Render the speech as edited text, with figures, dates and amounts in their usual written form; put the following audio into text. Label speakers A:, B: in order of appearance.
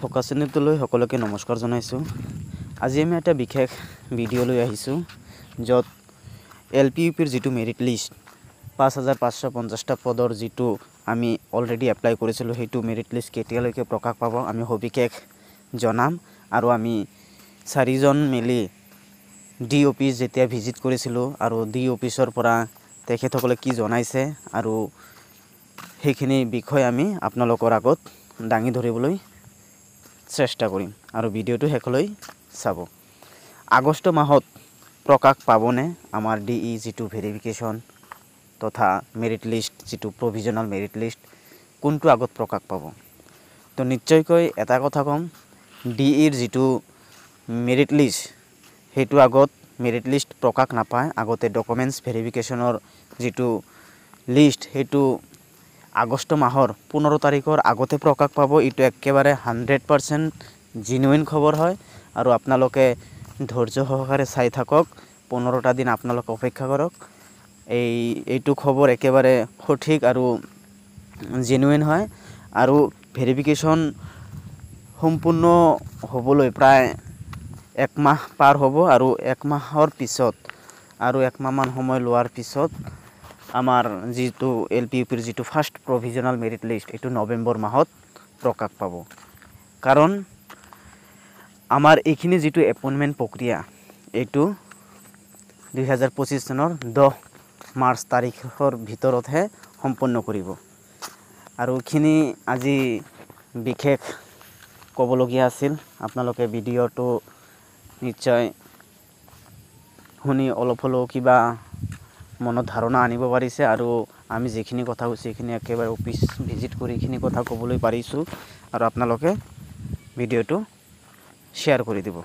A: Focus চেনেলটোলৈ সকলোকে নমস্কাৰ জনাইছোঁ। আজি আমি এটা বিশেষ ভিডিঅ' লৈ আহিছোঁ, য'ত LP/UPৰ যিটো মেৰিট লিষ্ট 5550টা পদৰ যিটো আমি অলৰেডি এপ্লাই কৰিছিলোঁ, সেইটো মেৰিট লিষ্ট কেতিয়ালৈকে প্ৰকাশ পাব আমি সবিশেষ জনাম। আৰু আমি 4জন মিলি ডি অফিচ যেতিয়া ভিজিট কৰিছিলোঁ আৰু ডি অফিচৰ পৰা তেখেতসকলে কি জনাইছে আৰু সেইখিনি বিষয় আমি আপোনালোকৰ আগত দাঙি ধৰিবলৈ চেষ্টা কৰিম আৰু ভিডিঅ'টো শেষলৈ চাব। আগষ্ট মাহত প্ৰকাশ পাবনে আমাৰ DE যিটো ভেৰিফিকেশ্যন তথা মেৰিট লিষ্ট, যিটো প্ৰভিজনেল মেৰিট লিষ্ট, কোনটো আগত প্ৰকাশ পাব? তো নিশ্চয়কৈ এটা কথা ক'ম, DEৰ যিটো মেৰিট লিষ্ট সেইটো আগত মেৰিট লিষ্ট প্ৰকাশ নাপায়। আগতে ডকুমেণ্টছ ভেৰিফিকেশ্যনৰ যিটো লিষ্ট সেইটো আগষ্ট মাহৰ 15 তাৰিখৰ আগতে প্ৰকাশ পাব। এইটো একেবাৰে 100% জেনুইন খবৰ হয় আৰু আপোনালোকে ধৈৰ্য সহকাৰে চাই থাকক। 15টা দিন আপোনালোকে অপেক্ষা কৰক। এইটো খবৰ একেবাৰে সঠিক আৰু জেনুইন হয়। আৰু ভেৰিফিকেশ্যন সম্পূৰ্ণ হ'বলৈ প্ৰায় 1 মাহ পাৰ হ'ব আৰু 1 মাহৰ পিছত আৰু 1 মাহমান সময় লোৱাৰ পিছত আমাৰ যিটো LP/UPৰ যিটো ফাৰ্ষ্ট প্ৰভিজনেল মেৰিট লিষ্ট এইটো নৱেম্বৰ মাহত প্ৰকাশ পাব। কাৰণ আমাৰ এইখিনি যিটো এপইণ্টমেণ্ট প্ৰক্ৰিয়া এইটো 2025 চনৰ 10 মাৰ্চ তাৰিখৰ ভিতৰতহে সম্পন্ন কৰিব। আৰু এইখিনি আজি বিশেষ ক'বলগীয়া আছিল। আপোনালোকে ভিডিঅ'টো নিশ্চয় শুনি অলপ হ'লেও কিবা মনত ধাৰণা আনিব পাৰিছে আৰু আমি যিখিনি কথা কৈছোঁ সেইখিনি একেবাৰে অফিচ ভিজিট কৰি এইখিনি কথা ক'বলৈ পাৰিছোঁ। আৰু আপোনালোকে ভিডিঅ'টো শ্বেয়াৰ কৰি দিব।